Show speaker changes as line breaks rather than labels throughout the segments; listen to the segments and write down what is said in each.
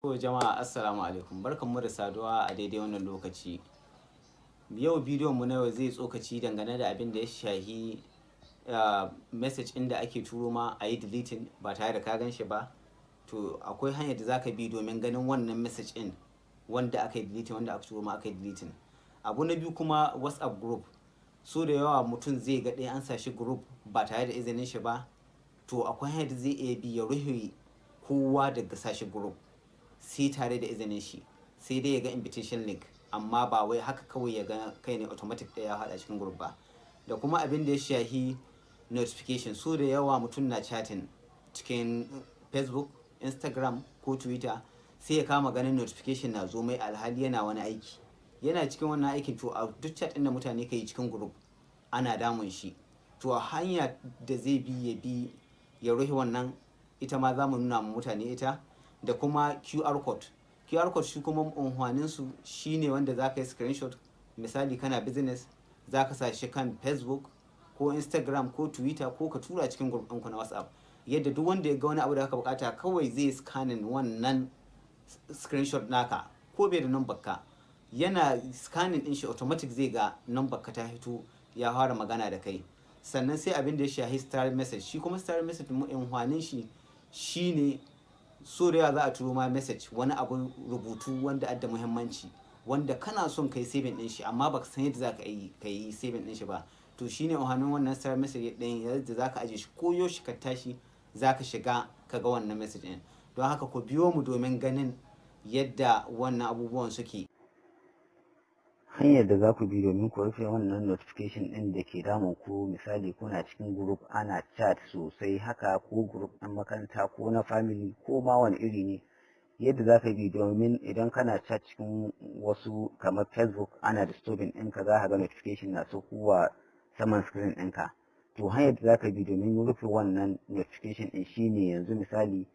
To jama'a assalamu alaikum, barkanmu da saduwa a daidai wannan lokaci. Yau bidiyon mu na yau zai tsokaci dangane da abin da ya shahi message inda ake turo ma a yi deleting ba tare da ka gan shi ba. To akwai hanyar da zaka bi domin ganin wannan message in wanda aka yi deleting, wanda aka turo ma aka yi deleting. Abu na biyu kuma WhatsApp group. So da yawa mutum zai ga ɗaya an sa shi group ba tare da izinin shi ba. To akwai hanyar da zai iya bi ya rufe kowa daga sashi group sai tare da izinin shi, sai dai ya ga invitation link, amma ba wai haka kawai ya ga kai ne automatic ɗaya ya haɗa cikin group ba. Da kuma abin da ya shahi notification. So da yawa mutum na chatting cikin Facebook, Instagram ko Twitter, sai ya kama ganin notification na zo mai alhali yana wani aiki. Yana cikin wannan aikin, to a duk chat ɗin da mutane ka yi cikin group ana damun shi. To a hanya da zai bi ya rufe wannan, ita ma za mu nuna ma mutane ita. Da kuma QR code. QR code shi kuma unhwaninsu shi ne wanda za ka yi screenshot. Misali kana business, za ka sa shi kan Facebook ko Instagram ko Twitter ko ka tura cikin group ɗinku na WhatsApp. Yadda duk wanda ya ga wani abu da aka bukata kawai zai scanning wannan screenshot naka ko bai da number ka. Yana scanning ɗin shi automatic zai ga number ka ta hito, ya fara magana da kai. Sannan sai abin da ya shahi star message. Shi kuma star message unhwanin shi shine so da yawa za a turo ma message, wani abun rubutu wanda adda muhimmanci, wanda kana son kai saving din shi amma baka san yadda zaka yi saving din shi ba. To shine hannun wannan star message din, yadda zaka aje shi ko yaushe ka tashi zaka shiga ka ga wannan message din. Don haka ku biyo mu domin ganin yadda wannan abubuwan suke.
Hanyar da za ku bi domin ku rufe wannan notification ɗin da ke damun ku, misali kuna cikin group ana chat sosai haka, ko group ɗin makaranta ko na family ko ma wani iri ne. Yadda za ka bi domin idan kana chat cikin wasu kamar Facebook ana disturbing ɗinka, za ka ga notification na saukowa saman screen ɗinka. To hanyar da za ka bi domin rufe wannan notification ɗin shine, yanzu misali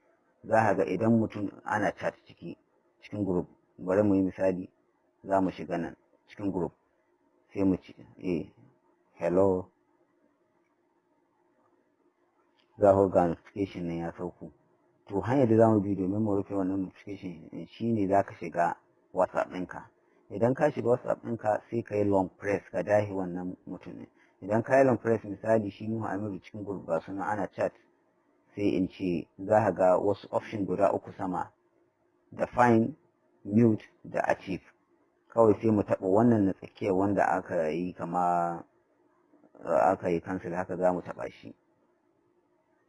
za ka ga idan mutum ana chat cikin group, bari mu yi misali, za mu shiga nan cikin group sai mu ci hello, za ku ga notification nan ya sauko. To hanyar da za mu bi domin mu rufe wannan notification shine za ka shiga WhatsApp ɗinka. Idan ka shiga WhatsApp ɗinka sai ka yi long press ka dahi wannan mutumin. Idan ka yi long press, misali shi Nuhu Amiru cikin group ga suna ana chat, sai in ce za ka ga wasu option guda uku sama, da find, mute da achieve. Kawai sai mu taɓa wannan na tsakiyar wanda aka yi cancel, haka za mu taɓa shi.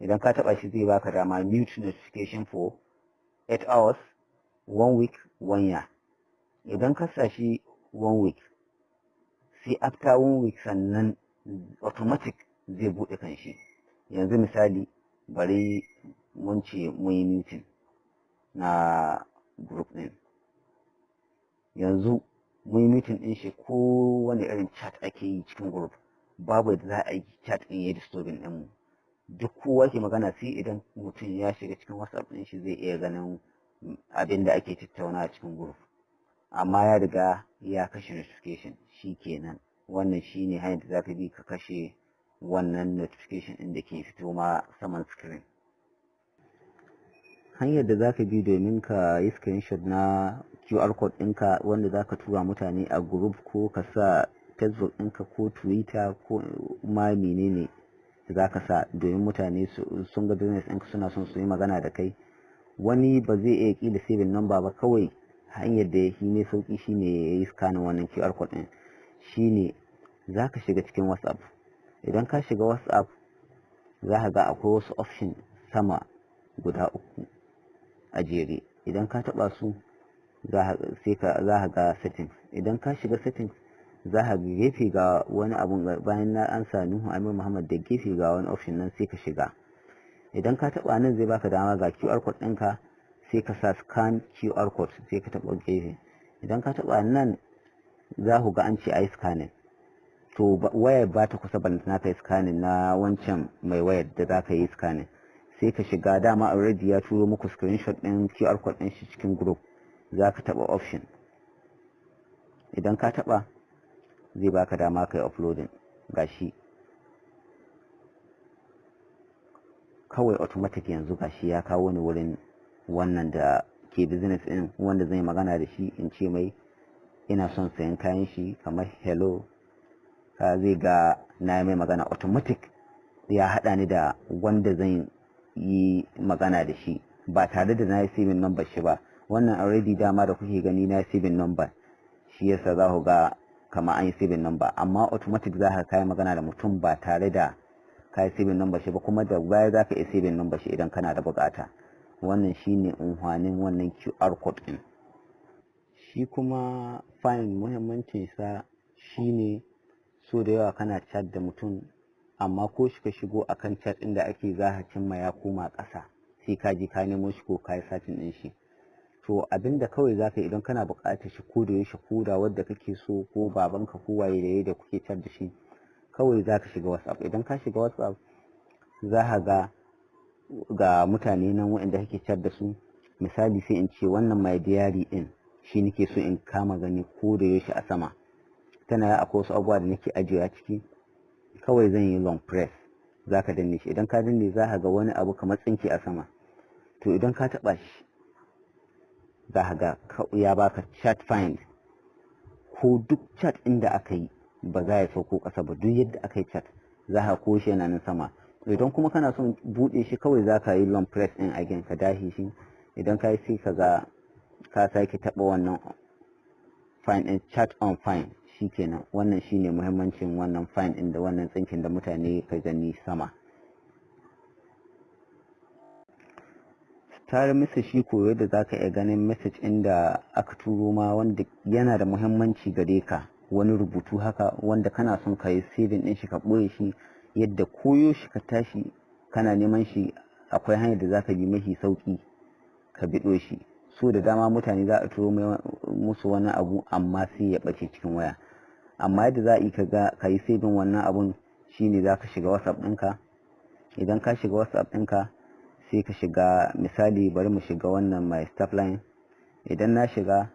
Idan ka taɓa shi zai baka dama mute notification for 8 hours, 1 week, 1 year. Idan ka sa shi 1 week, sai after 1 week sannan automatic zai buɗe kanshi. Yanzu misali bari mun ce mun yi muting na group ɗin. Yanzu mun yi meeting ɗin shi, ko wani irin chat ake yi cikin group, babu da za a yi chat ɗin ya disturbing ɗin mu. Duk kowa ke magana, sai idan mutum ya shiga cikin WhatsApp ɗin shi zai iya ganin abin da ake tattauna a cikin group, amma ya riga ya kashe notification. Shi kenan, wannan shine hanyar da za ka bi ka kashe wannan notification ɗin da ke fito ma saman screen. Hanyar da za ka bi domin ka yi screenshot na QR code ɗinka wanda za ka tura mutane a group, ko ka sa Facebook ɗinka ko Twitter ko ma menene da za ka sa domin mutane sun ga business ɗinka suna son su yi magana da kai. Wani ba zai iya ƙila saving number ba, kawai hanyar da ya yi mai sauƙi shine ya yi scanning wannan QR code ɗin. Shine za ka shiga cikin WhatsApp. Idan ka shiga WhatsApp, za ka ga akwai wasu option sama guda uku a jere. Idan ka taɓa su za ka ga settings. Idan ka shiga settings, za ka ga gefe ga wani abun, bayan na an sa Nuhu Amir Muhammad da gefe ga wani option nan, sai ka shiga. Idan ka taɓa nan zai baka dama ga QR code ɗinka, sai ka sa scan QR code, sai ka taɓa gefe. Idan ka taɓa nan, za ku ga an ce ai scanning. To wayar ba ta kusa balantana ka yi scanning na wancan mai wayar da za ka yi scanning. Sai ka shiga, dama already ya turo muku screenshot ɗin QR code ɗin shi cikin group. Za ka taɓa option. Idan ka taɓa, zai baka dama ka yi uploading. Gashi kawai automatic yanzu gashi ya kawo ni wurin wannan da ke business ɗin wanda zan yi magana da shi in ce mai ina son sayan kayan shi kamar hello, ka zai ga na mai magana automatic ya haɗa ni da wanda zan yi magana da shi ba tare da na yi saving number shi ba. Wannan already dama da kuke gani na saving number, shi yasa za ku ga kama an yi saving number, amma automatic za ka kai magana da mutum ba tare da ka yi saving number shi ba, kuma da baya za ka yi saving number shi idan kana da bukata. Wannan shine unhwanin wannan QR code ɗin. Shi kuma fine muhimmancin sa shine so da yawa kana chat da mutum amma ko shi ka shigo akan chat ɗin da ake za ka cimma ya koma ƙasa sai ka je ka nemo shi ko ka yi satin ɗin shi. To abinda kawai za ka yi idan kana buƙatar shi ko da yaushe ko da wadda kake so ko babanka ko waye da kuke chat da shi, kawai za ka shiga WhatsApp. Idan ka shiga WhatsApp za ka ga mutane nan waɗanda kake chat da su. Misali sai in ce wannan my diary ɗin shi nake so in kama gani ko da yaushe a sama. Tana ya akwai wasu abubuwa da nake ajiyewa ciki, kawai zan yi long press za ka danne shi. Idan ka danne za ka ga wani abu kamar tsinke a sama. To idan ka taɓa shi za ka ga ya baka chat find, ko duk chat inda aka yi ba za ya sauko ƙasa ba, duk yadda aka yi chat za ka ko shi yana nan sama. Idan kuma kana son buɗe shi kawai za ka yi long press in again ka dashi shi. Idan ka yi sai ka ga ka sake taɓa wannan find in chat on find, shi kenan. Wannan shine muhimmancin wannan find ɗin da wannan tsinkin da mutane ka gani sama. Tare message shi koyo da za ka iya ganin message inda aka turo ma wanda yana da muhimmanci gare ka, wani rubutu haka wanda kana son ka yi saving ɗin shi ka ɓoye shi yadda koyo shi ka tashi kana neman shi akwai hanyar da za ka bi mafi sauƙi ka biɗo shi. So da dama mutane za a turo musu wani abu amma sai ya ɓace cikin waya. Amma yadda za a yi ka yi saving wannan abun shine za ka shiga WhatsApp ɗinka. Idan ka shiga WhatsApp ɗinka sai ka shiga, misali bari mu shiga wannan my staff line. Idan na shiga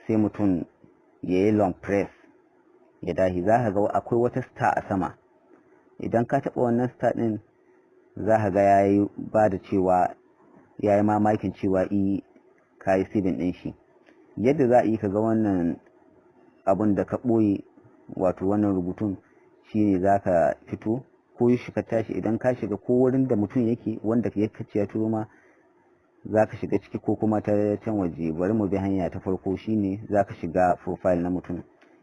sai mutum ya yi long press ya dahi, za ka ga akwai wata star a sama. Idan ka taɓa wannan star ɗin za ka ga ya yi ba da cewa ya yi mamakin cewa ka yi saving ɗin shi. Yadda za a yi ka ga wannan abun da ka ɓoye, wato wannan rubutun, shine za ka fito ko shi ka tashi. Idan ka shiga ko wurin da mutum yake wanda ya kace ya turo ma, za ka shiga ciki ko kuma ta can waje. Bari mu bi hanya ta farko, shine za ka shiga profile na mutum.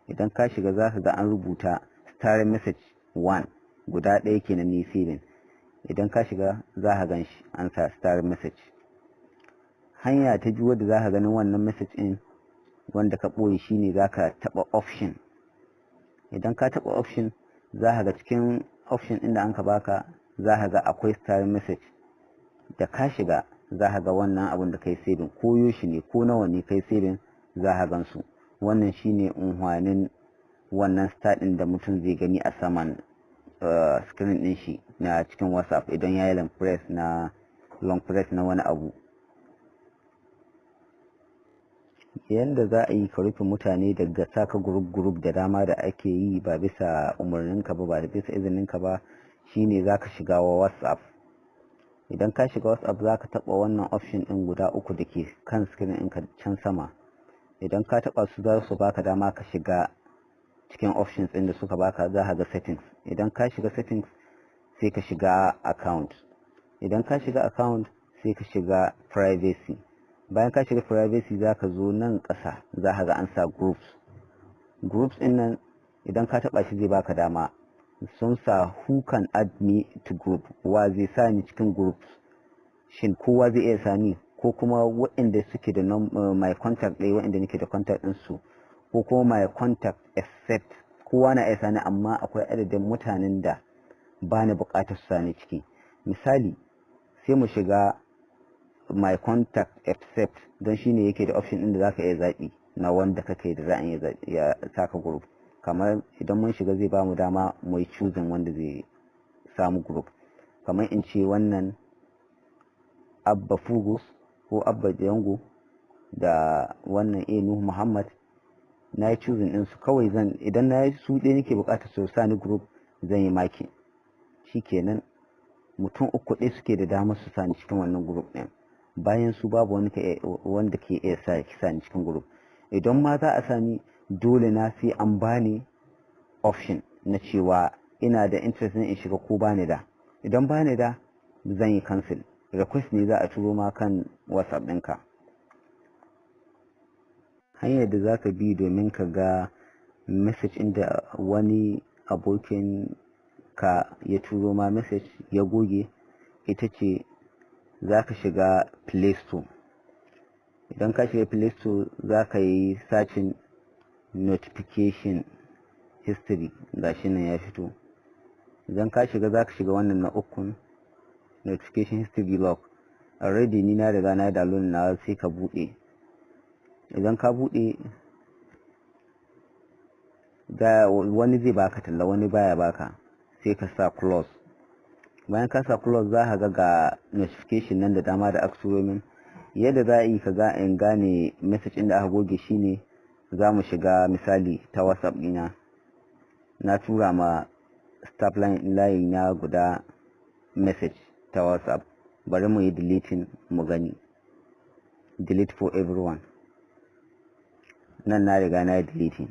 Idan ka shiga za ka ga an rubuta star message 1 guda ɗaya kenan ne saving. Idan ka shiga za ka gan shi an sa star message. Hanya ta biyu wadda za ka ganin wannan message ɗin wanda ka ɓoye shine za ka taɓa option. Idan ka taɓa option za ka ga cikin option ɗin da an ka baka za ka ga akwai star message. Da ka shiga za ka ga wannan abun da kai saving, ko yoshi ne ko nawa ne kai saving za ka gan su. Wannan shine unhwanin wannan star ɗin da mutum zai gani a saman screen ɗin shi na cikin WhatsApp idan ya yi long press na wani abu. Yanda za a yi ka rufe mutane daga saka group da dama da ake yi ba bisa umarninka ba da bisa izininka ba, shine za ka shiga wa WhatsApp. Idan ka shiga WhatsApp za ka taɓa wannan option ɗin guda uku da ke kan screen ɗinka can sama. Idan ka taɓa su za su baka dama ka shiga cikin options ɗin da suka baka, za ka ga settings. Idan ka shiga settings sai ka shiga account. Idan ka shiga account sai ka shiga privacy. Bayan ka shiga privacy za ka zo nan ƙasa za ka ga an sa groups. Groups ɗin nan idan ka taɓa shi zai baka dama, sun sa who can add me to group, wa zai sa ni cikin groups. Shin kowa zai iya sani ko kuma waɗanda suke da my contact ɗaya waɗanda nake da contact ɗinsu, ko kuma my contact except kowa na iya sani amma akwai adadin mutanen da ba ni buƙatar su sani ciki. Misali sai mu shiga my contact except, don shine yake da option ɗin da zaka iya zaɓi na wanda kake da ra'ayin ya saka group. Kamar idan mun shiga zai bamu dama mu yi choosing wanda zai samu group. Kamar in ce wannan Abba Fugus ko Abba Jango da wannan Nuhu Muhammad, na yi choosing ɗinsu. Kawai idan na yi su ɗaya nake buƙatar su sani group zan yi maki. Shikenan mutum uku ɗaya suke da damar su sani cikin wannan group ɗin. bayan su babu wanda ke iya sa ni cikin group. Idan ma za a sani dole na sai an bani option na cewa ina da interest in shiga ko bani da. Idan bani da zan yi cancel, request ne za a turo ma kan WhatsApp ɗinka. Hanyar da za ka bi domin ka ga message inda wani abokin ka ya turo ma message ya goge, ita ce za ka shiga Play Store. Idan ka shiga Play Store za ka yi searching notification history, gashi nan ya fito. Idan ka shiga za ka shiga wannan na ukun, notification history log. Already ni na riga na download na, sai ka buɗe. Idan ka buɗe, wani zai baka talla, wani baya baka, sai ka sa close. Bayan ka sa close za ka ga notification nan da dama da aka turo min. Yadda za a yi ka ga in gane message inda aka goge shine, za mu shiga misali ta WhatsApp ɗina, na tura ma staff line na guda message ta WhatsApp, bari mu yi deleting mu gani, delete for everyone. Nan na riga na yi deleting.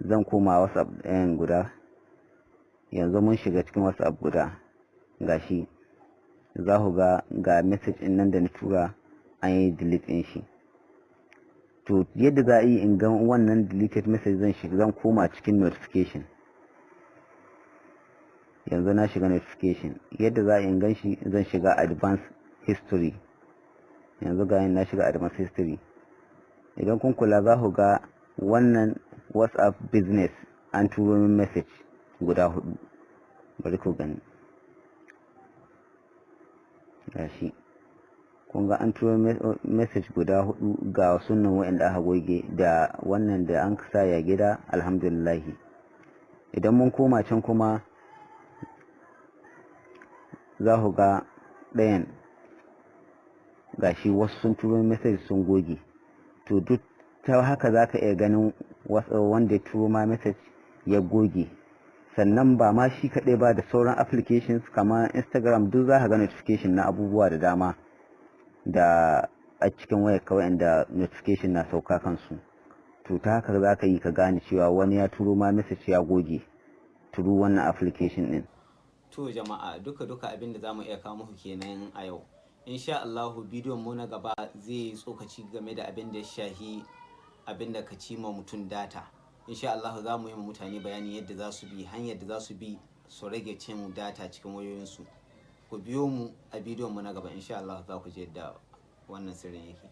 Zan koma WhatsApp ɗayan guda, yanzu mun shiga cikin WhatsApp guda, gashi za ku ga message ɗin nan da na tura an yi delete ɗin shi. To yadda za a yi in ga wannan deleted message, zan koma cikin notification. Yanzu na shiga notification. Yadda za a yi in gan shi, zan shiga advanced history. Yanzu ga na shiga advanced history. Idan kun kula za ku ga wannan WhatsApp business an turo min message guda 4. Bari ku gani. Gashi. Kun ga an turo message guda 4 ga sunan waɗanda aka goge, da wannan da an sa ya gida, alhamdulillah. Idan mun koma can kuma za ku ga ɗayan, gashi wasu sun turo message sun goge. To duk ta haka za ka iya ganin wanda ya turo ma message ya goge. Sannan ba ma shi kaɗai ba, da sauran applications kamar Instagram duk za ka ga notification na abubuwa da dama da a cikin wayar kawai inda notification na sauka kansu. To ta haka za ka yi ka gane cewa wani ya turo ma message ya goge turu wannan application ɗin.
To jama'a, duka abinda za mu iya kawo muku kenan a yau. Insha Allahu bidiyon mu na gaba zai tsokaci game da abin da ya shahi abin da ka ci ma mutum data. Insha Allahu za mu yi ma mutane bayani yadda za su bi, hanyar da za su bi su rage cin data cikin wayoyinsu. Ku biyo mu a bidiyon mu na gaba, insha Allah za ku je yadda wannan sirrin yake.